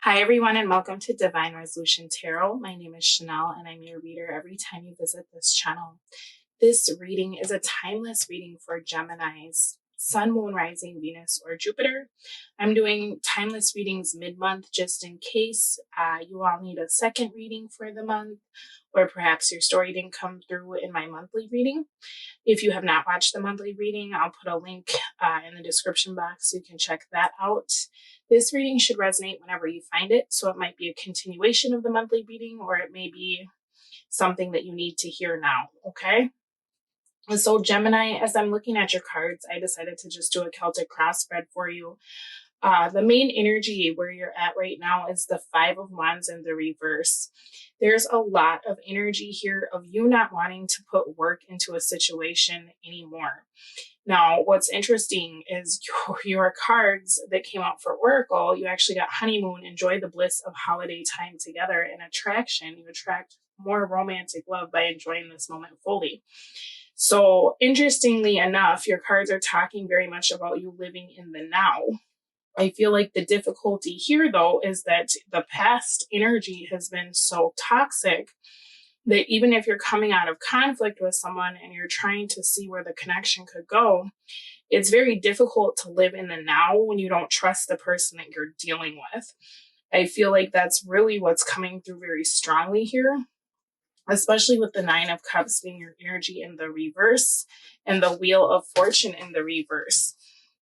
Hi, everyone, and welcome to Divine Resolution Tarot. My name is Chanel, and I'm your reader every time you visit this channel. This reading is a timeless reading for Gemini's Sun, Moon, Rising, Venus, or Jupiter. I'm doing timeless readings mid-month just in case you all need a second reading for the month, or perhaps your story didn't come through in my monthly reading. If you have not watched the monthly reading, I'll put a link in the description box so you can check that out. This reading should resonate whenever you find it, so it might be a continuation of the monthly reading, or it may be something that you need to hear now, okay? So Gemini, as I'm looking at your cards, I decided to just do a Celtic cross spread for you. The main energy where you're at right now is the Five of Wands in the reverse. There's a lot of energy here of you not wanting to put work into a situation anymore. Now, what's interesting is your cards that came out for Oracle, you actually got honeymoon, enjoy the bliss of holiday time together, and attraction. You attract more romantic love by enjoying this moment fully. So interestingly enough, your cards are talking very much about you living in the now. I feel like the difficulty here, though, is that the past energy has been so toxic that even if you're coming out of conflict with someone and you're trying to see where the connection could go, it's very difficult to live in the now when you don't trust the person that you're dealing with. I feel like that's really what's coming through very strongly here, especially with the Nine of Cups being your energy in the reverse and the Wheel of Fortune in the reverse.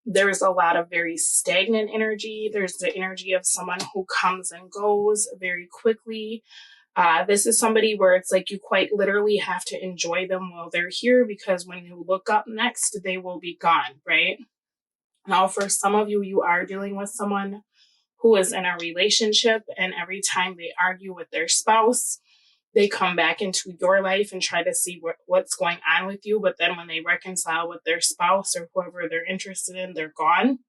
There's a lot of very stagnant energy. There's the energy of someone who comes and goes very quickly. This is somebody where it's like you quite literally have to enjoy them while they're here, because when you look up next, they will be gone, right? Now, for some of you, you are dealing with someone who is in a relationship, and every time they argue with their spouse, they come back into your life and try to see what's going on with you. But then when they reconcile with their spouse or whoever they're interested in, they're gone.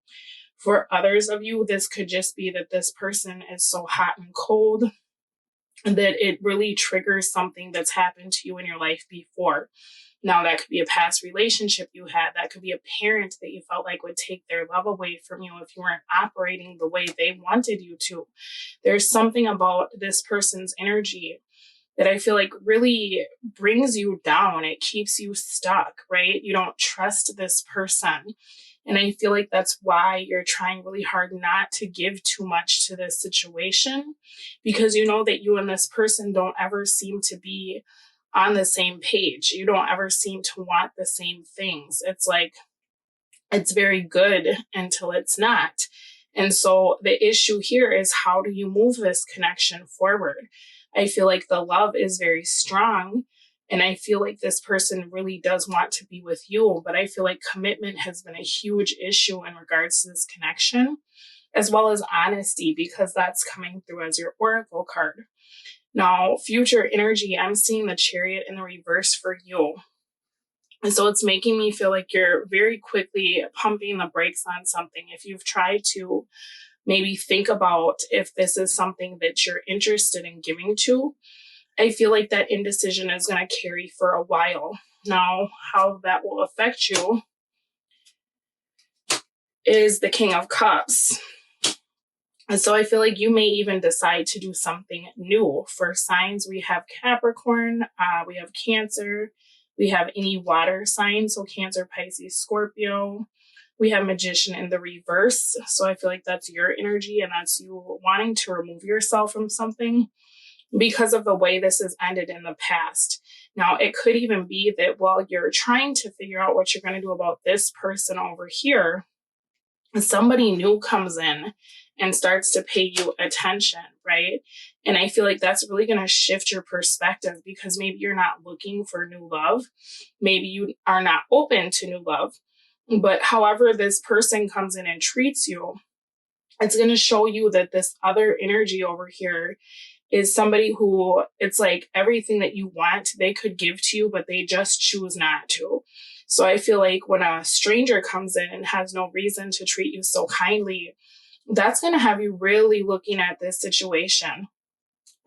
For others of you, this could just be that this person is so hot and cold that it really triggers something that's happened to you in your life before. Now, that could be a past relationship you had. That could be a parent that you felt like would take their love away from you if you weren't operating the way they wanted you to. There's something about this person's energy that I feel like really brings you down. It keeps you stuck, right? You don't trust this person. And I feel like that's why you're trying really hard not to give too much to this situation, because you know that you and this person don't ever seem to be on the same page. You don't ever seem to want the same things. It's like, it's very good until it's not. And so the issue here is, how do you move this connection forward? I feel like the love is very strong, and I feel like this person really does want to be with you, but I feel like commitment has been a huge issue in regards to this connection, as well as honesty, because that's coming through as your Oracle card. Now, future energy, I'm seeing the Chariot in the reverse for you. And so it's making me feel like you're very quickly pumping the brakes on something. If you've tried to maybe think about if this is something that you're interested in giving to, I feel like that indecision is going to carry for a while. Now, how that will affect you is the King of Cups. And so I feel like you may even decide to do something new. For signs, we have Capricorn, we have Cancer, we have any water sign, so Cancer, Pisces, Scorpio. We have Magician in the reverse. So I feel like that's your energy, and that's you wanting to remove yourself from something because of the way this has ended in the past. Now, it could even be that while you're trying to figure out what you're going to do about this person over here, somebody new comes in and starts to pay you attention, right? And I feel like that's really going to shift your perspective, because maybe you're not looking for new love. Maybe you are not open to new love. But however this person comes in and treats you, it's going to show you that this other energy over here is somebody who, it's like everything that you want, they could give to you, but they just choose not to. So I feel like when a stranger comes in and has no reason to treat you so kindly, that's going to have you really looking at this situation.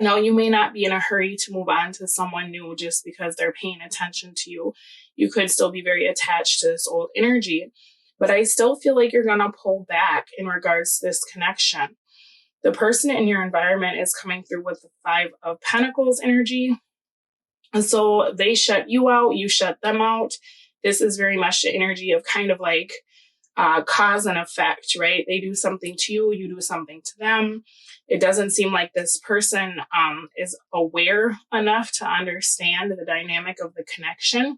Now, you may not be in a hurry to move on to someone new just because they're paying attention to you. You could still be very attached to this old energy, but I still feel like you're going to pull back in regards to this connection. The person in your environment is coming through with the Five of Pentacles energy. And so they shut you out, you shut them out. This is very much the energy of kind of like cause and effect, right? They do something to you, you do something to them. It doesn't seem like this person is aware enough to understand the dynamic of the connection.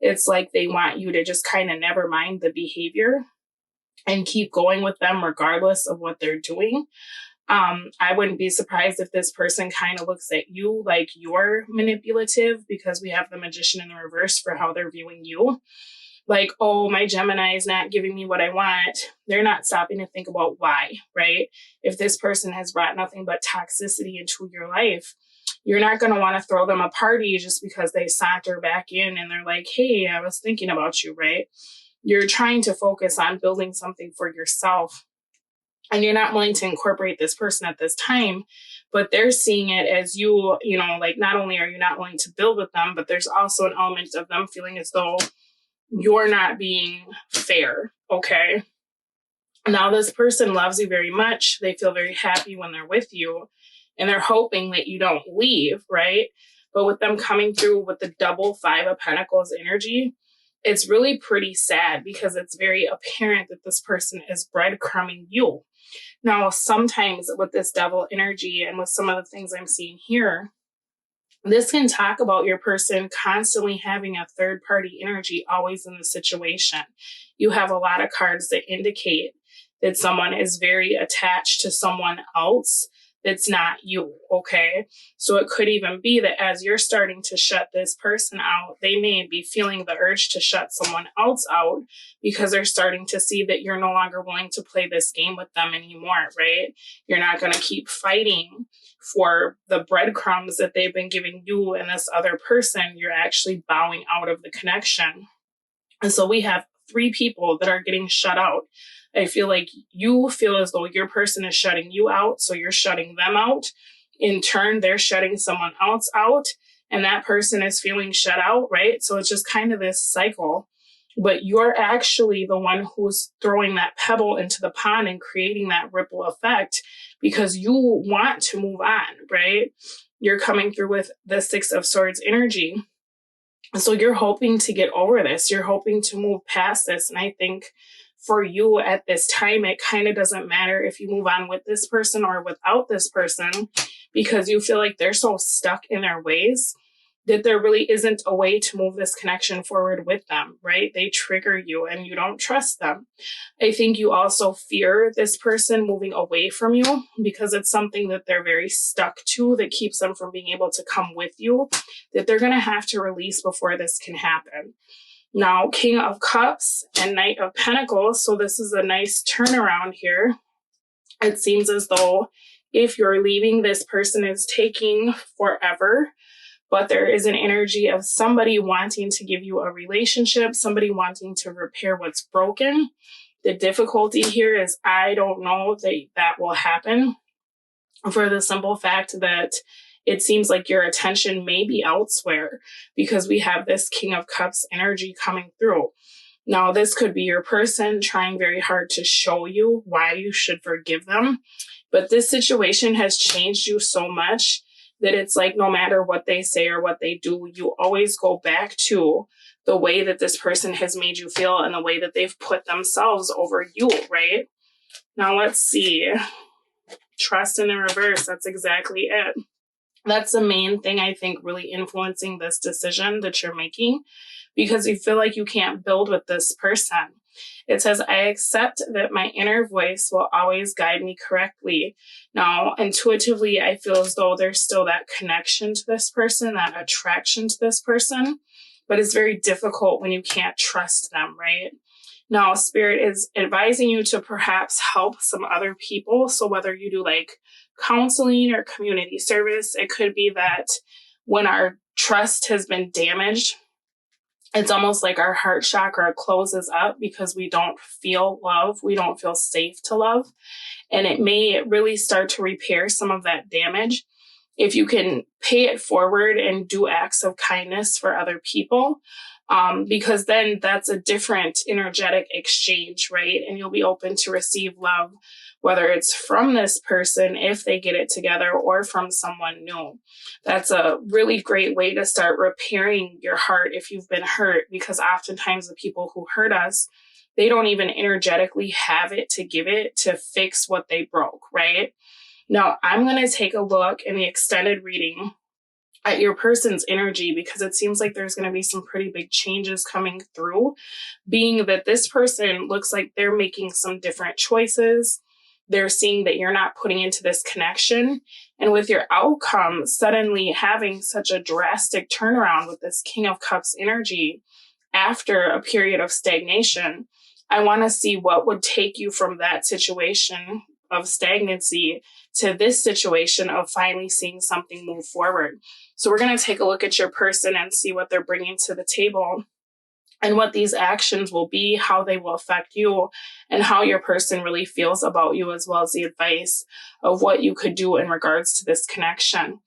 It's like they want you to just kind of never mind the behavior and keep going with them regardless of what they're doing. I wouldn't be surprised if this person kind of looks at you like you're manipulative, because we have the Magician in the reverse for how they're viewing you. Like, oh, my Gemini is not giving me what I want. They're not stopping to think about why, right? If this person has brought nothing but toxicity into your life, you're not going to want to throw them a party just because they saunter back in and they're like, hey, I was thinking about you, right? You're trying to focus on building something for yourself, and you're not willing to incorporate this person at this time, but they're seeing it as you know, like not only are you not willing to build with them, but there's also an element of them feeling as though you're not being fair, okay? Now, this person loves you very much. They feel very happy when they're with you, and they're hoping that you don't leave, right? But with them coming through with the double Five of Pentacles energy, it's really pretty sad, because it's very apparent that this person is breadcrumbing you. Now, sometimes with this devil energy and with some of the things I'm seeing here, this can talk about your person constantly having a third party energy always in the situation. You have a lot of cards that indicate that someone is very attached to someone else that's not you, okay? So it could even be that as you're starting to shut this person out, they may be feeling the urge to shut someone else out, because they're starting to see that you're no longer willing to play this game with them anymore, right? You're not going to keep fighting for the breadcrumbs that they've been giving you and this other person. You're actually bowing out of the connection. And so we have 3 people that are getting shut out. I feel like you feel as though your person is shutting you out, so you're shutting them out. In turn, they're shutting someone else out, and that person is feeling shut out, right? So it's just kind of this cycle. But you're actually the one who's throwing that pebble into the pond and creating that ripple effect, because you want to move on, right? You're coming through with the Six of Swords energy. So you're hoping to get over this. You're hoping to move past this. And I think for you at this time, it kind of doesn't matter if you move on with this person or without this person, because you feel like they're so stuck in their ways that there really isn't a way to move this connection forward with them, right? They trigger you and you don't trust them. I think you also fear this person moving away from you, because it's something that they're very stuck to that keeps them from being able to come with you, that they're going to have to release before this can happen. Now, King of Cups and Knight of Pentacles. So this is a nice turnaround here. It seems as though if you're leaving, this person is taking forever. But there is an energy of somebody wanting to give you a relationship, somebody wanting to repair what's broken. The difficulty here is I don't know that will happen, for the simple fact that it seems like your attention may be elsewhere, because we have this King of Cups energy coming through. Now, this could be your person trying very hard to show you why you should forgive them. But this situation has changed you so much that it's like no matter what they say or what they do, you always go back to the way that this person has made you feel and the way that they've put themselves over you, right? Now, let's see. Trust in the reverse. That's exactly it. That's the main thing I think really influencing this decision that you're making, because you feel like you can't build with this person. It says, I accept that my inner voice will always guide me correctly. Now, intuitively, I feel as though there's still that connection to this person, that attraction to this person, but it's very difficult when you can't trust them, right? Now, Spirit is advising you to perhaps help some other people. So whether you do like counseling or community service, it could be that when our trust has been damaged, it's almost like our heart chakra closes up because we don't feel love. We don't feel safe to love. And it may really start to repair some of that damage if you can pay it forward and do acts of kindness for other people. because then that's a different energetic exchange, right? And you'll be open to receive love, whether it's from this person, if they get it together, or from someone new. That's a really great way to start repairing your heart if you've been hurt, because oftentimes the people who hurt us, they don't even energetically have it to give it to fix what they broke, right? Now, I'm going to take a look in the extended reading at your person's energy, because it seems like there's going to be some pretty big changes coming through, being that this person looks like they're making some different choices. They're seeing that you're not putting into this connection. And with your outcome suddenly having such a drastic turnaround with this King of Cups energy after a period of stagnation, I want to see what would take you from that situation of stagnancy to this situation of finally seeing something move forward. So we're going to take a look at your person and see what they're bringing to the table and what these actions will be, how they will affect you, and how your person really feels about you, as well as the advice of what you could do in regards to this connection.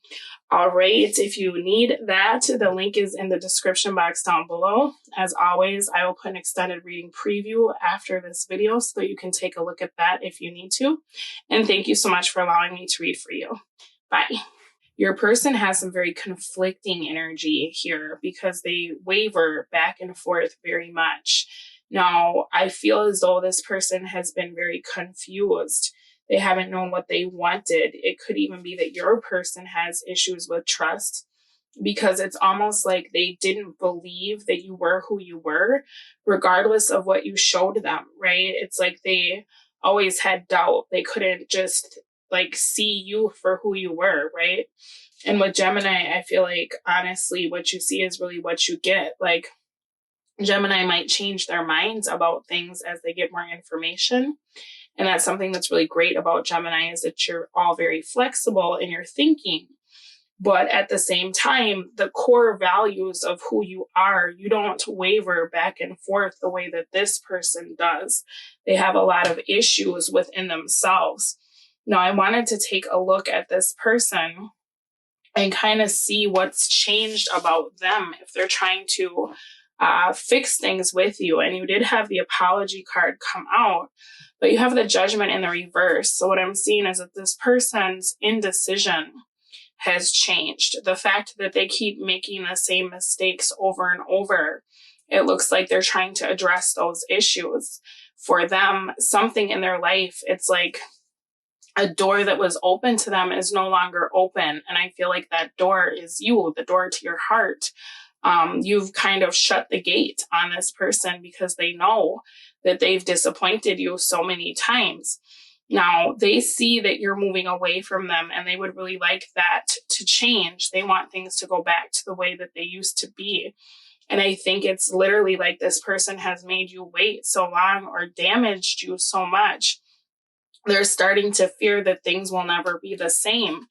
All right, if you need that, the link is in the description box down below. As always, I will put an extended reading preview after this video so that you can take a look at that if you need to. And thank you so much for allowing me to read for you. Bye. Your person has some very conflicting energy here because they waver back and forth very much. Now, I feel as though this person has been very confused. They haven't known what they wanted. It could even be that your person has issues with trust, because it's almost like they didn't believe that you were who you were, regardless of what you showed them, right? It's like they always had doubt. They couldn't just see you for who you were, right? And with Gemini, I feel like, honestly, what you see is really what you get. Like, Gemini might change their minds about things as they get more information. And that's something that's really great about Gemini, is that you're all very flexible in your thinking. But at the same time, the core values of who you are, you don't waver back and forth the way that this person does. They have a lot of issues within themselves. Now, I wanted to take a look at this person and kind of see what's changed about them if they're trying to fix things with you. And you did have the apology card come out, but you have the Judgment in the reverse. So what I'm seeing is that this person's indecision has changed. The fact that they keep making the same mistakes over and over, it looks like they're trying to address those issues. For them, something in their life, it's like a door that was open to them is no longer open. And I feel like that door is you, the door to your heart. You've kind of shut the gate on this person because they know that they've disappointed you so many times. Now, they see that you're moving away from them, and they would really like that to change. They want things to go back to the way that they used to be. And I think it's literally like this person has made you wait so long or damaged you so much. They're starting to fear that things will never be the same.